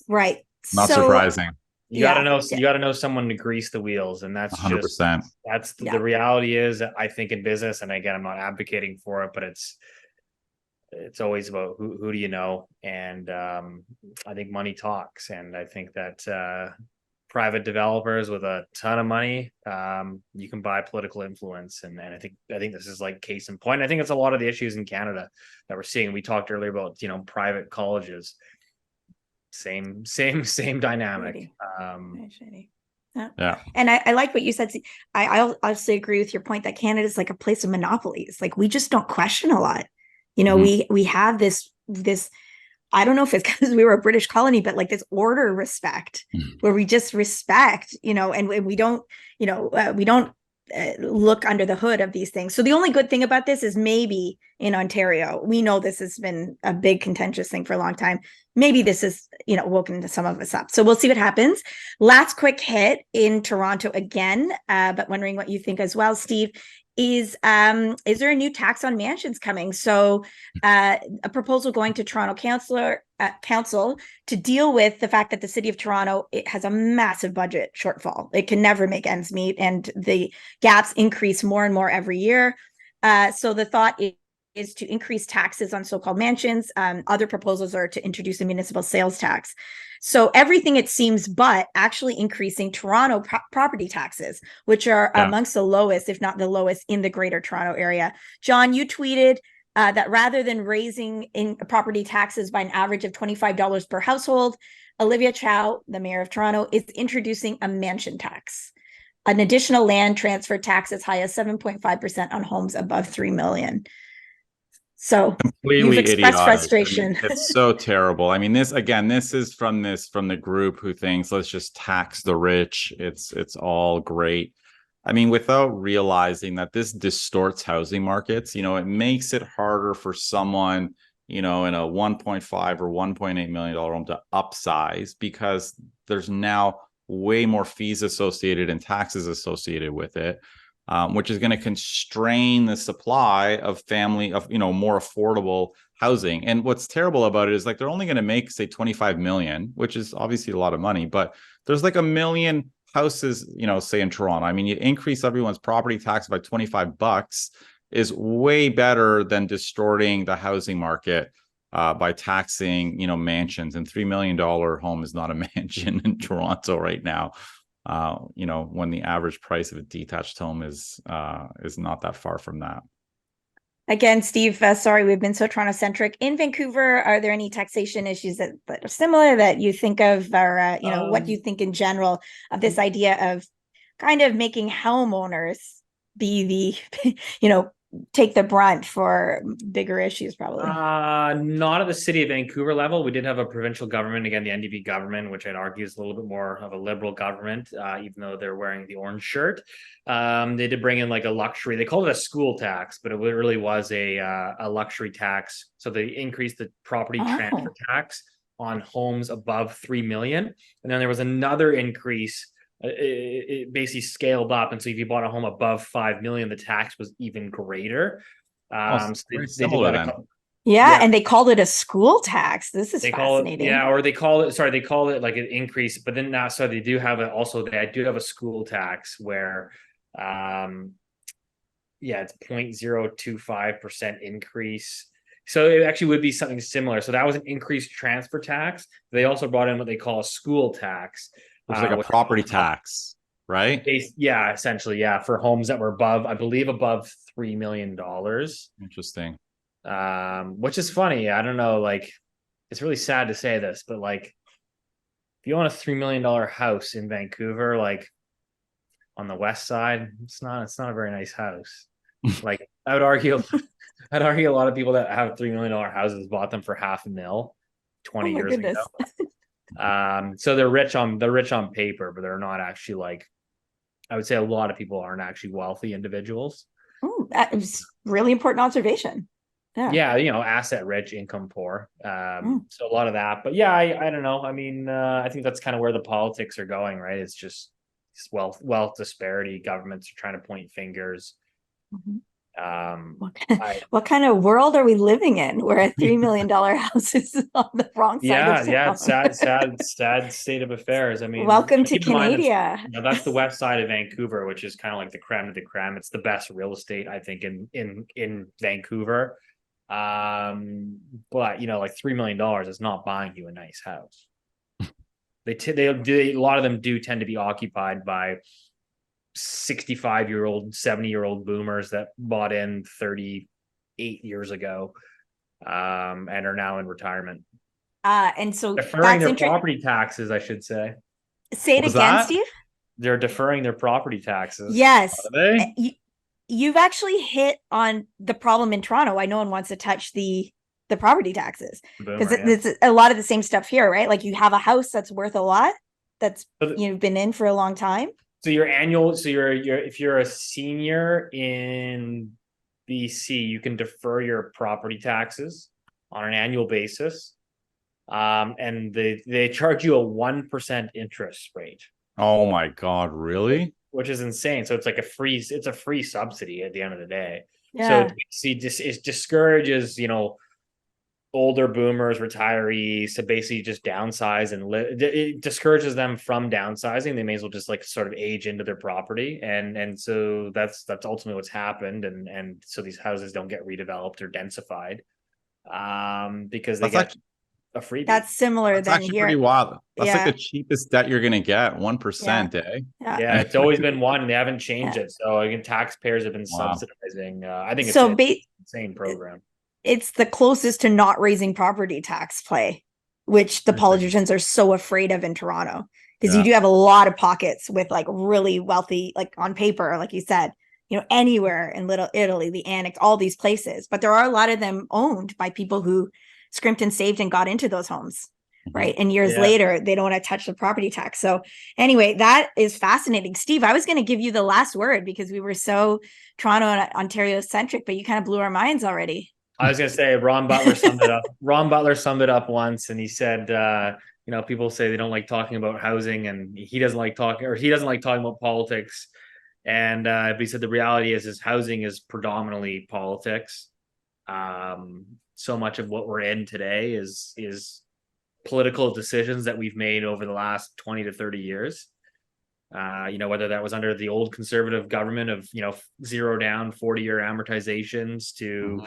Right. Not surprising. You gotta know someone to grease the wheels, and that's 100%. The reality is, I think, in business, and again, I'm not advocating for it, but it's always about who do you know, and I think money talks, and I think that private developers with a ton of money, you can buy political influence, and I think this is like case in point. I think it's a lot of the issues in Canada that we're seeing. We talked earlier about private colleges. Same dynamic. Yeah. And I like what you said. I also agree with your point that Canada is like a place of monopolies. Like we just don't question a lot. We have this I don't know if it's because we were a British colony, but like this order respect where we just respect, and we don't, we don't look under the hood of these things. So the only good thing about this is maybe in Ontario, we know this has been a big contentious thing for a long time. Maybe this is, woken some of us up. So we'll see what happens. Last quick hit in Toronto again, but wondering what you think as well, Steve. Is there a new tax on mansions coming? So a proposal going to Toronto Council to deal with the fact that the city of Toronto, it has a massive budget shortfall. It can never make ends meet, and the gaps increase more and more every year. So the thought is to increase taxes on so-called mansions. Other proposals are to introduce a municipal sales tax. So everything, it seems, but actually increasing Toronto property taxes, which are amongst the lowest, if not the lowest, in the Greater Toronto area. John, you tweeted that rather than raising in property taxes by an average of $25 per household, Olivia Chow, the mayor of Toronto, is introducing a mansion tax, an additional land transfer tax as high as 7.5% on homes above $3 million. So completely you've expressed idiotic. frustration. It's so terrible. This is from the group who thinks let's just tax the rich. It's all great. Without realizing that this distorts housing markets, it makes it harder for someone, in a 1.5 or $1.8 million home to upsize, because there's now way more fees associated and taxes associated with it. Which is going to constrain the supply of more affordable housing. And what's terrible about it is like they're only going to make, say, 25 million, which is obviously a lot of money, but there's like a million houses, say in Toronto. You increase everyone's property tax by $25 is way better than distorting the housing market by taxing, mansions. And $3 million home is not a mansion in Toronto right now. When the average price of a detached home is not that far from that. Again, Steve, sorry, we've been so Toronto centric. In Vancouver, are there any taxation issues that are similar that you think of, or what do you think in general of this idea of kind of making homeowners be the take the brunt for bigger issues? Probably not at the city of Vancouver level. We did have a provincial government, again, the NDP government, which I'd argue is a little bit more of a liberal government, even though they're wearing the orange shirt. They did bring in like a luxury, they called it a school tax, but it really was a luxury tax. So they increased the property transfer tax on homes above 3 million. And then there was another increase. It basically scaled up, and so if you bought a home above 5 million, the tax was even greater. So they did that. And they called it a school tax. This is fascinating. They call it like an increase, but then now, so they do have it also. They do have a school tax where, it's 0.025% increase. So it actually would be something similar. So that was an increased transfer tax. They also brought in what they call a school tax. It's like a property tax, right? Essentially, for homes that were above $3 million. Interesting. Which is funny. I don't know, like, it's really sad to say this, but like, if you own a $3 million house in Vancouver, like on the west side, it's not a very nice house. Like, I would argue a lot of people that have $3 million houses bought them for $500,000 20 years ago. So they're rich on paper, but they're not actually, like, I would say a lot of people aren't actually wealthy individuals. That is really important observation. Asset rich, income poor. So a lot of that, but I don't know. I think that's kind of where the politics are going, right? It's just wealth disparity. Governments are trying to point fingers. What kind of world are we living in where a $3 million house is on the wrong side of town? It's sad state of affairs. Welcome to Canada. That's the west side of Vancouver, which is kind of like the creme of the creme. It's the best real estate, I think, in Vancouver. But like $3 million is not buying you a nice house. A lot of them do tend to be occupied by 65-year-old, 70-year-old boomers that bought in 38 years ago, and are now in retirement. And so deferring their property taxes, I should say. Say it again, Steve. They're deferring their property taxes. Yes. Are they? You've actually hit on the problem in Toronto. Why no one wants to touch the property taxes, because it's a lot of the same stuff here, right? Like you have a house that's worth a lot, that's you've been in for a long time. So your annual, so you're if you're a senior in BC, you can defer your property taxes on an annual basis. And they charge you a 1% interest rate. Oh my God, really? Which is insane. So it's like it's a free subsidy at the end of the day. Yeah. So it discourages, older boomers, retirees to basically just downsize and live. It discourages them from downsizing. They may as well just like sort of age into their property. And so that's ultimately what's happened. And so these houses don't get redeveloped or densified because they get a freebie. That's similar That's than actually here. pretty wild. That's like the cheapest debt you're gonna get, 1%, eh? Yeah, it's always been one, and they haven't changed it. So again, taxpayers have been subsidizing. I think it's an insane program. It's the closest to not raising property tax play, which the politicians are so afraid of in Toronto, because you do have a lot of pockets with like really wealthy, like on paper, like you said, anywhere in Little Italy, the Annex, all these places, but there are a lot of them owned by people who scrimped and saved and got into those homes, right? And years later, they don't want to touch the property tax. So anyway, that is fascinating. Steve, I was going to give you the last word because we were so Toronto and Ontario centric, but you kind of blew our minds already. I was going to say, Ron Butler summed it up. Ron Butler summed it up once, and he said, people say they don't like talking about housing, and he doesn't like talking about politics. And but he said the reality is housing is predominantly politics. So much of what we're in today is political decisions that we've made over the last 20 to 30 years. Whether that was under the old conservative government of, zero down 40-year amortizations to,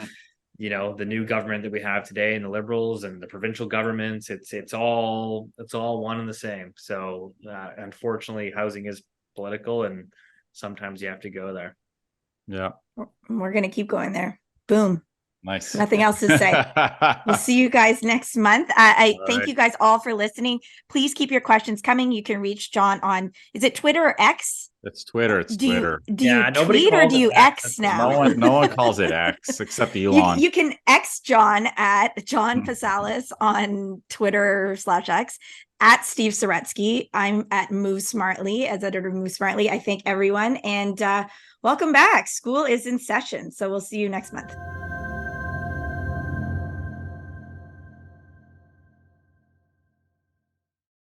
the new government that we have today and the Liberals and the provincial governments, it's all one and the same. So unfortunately, housing is political, and sometimes you have to go there. Yeah. We're going to keep going there. Boom. Nice. Nothing else to say. We'll see you guys next month. I thank you guys all for listening. Please keep your questions coming. You can reach John on, is it Twitter or X? It's Twitter. It's Twitter. Do you tweet or do you X now? No one calls it X except Elon. You can X John at John Pasalis on Twitter /X, at Steve Saretsky. I'm at Move Smartly as editor of Move Smartly. I thank everyone, and welcome back. School is in session, so we'll see you next month.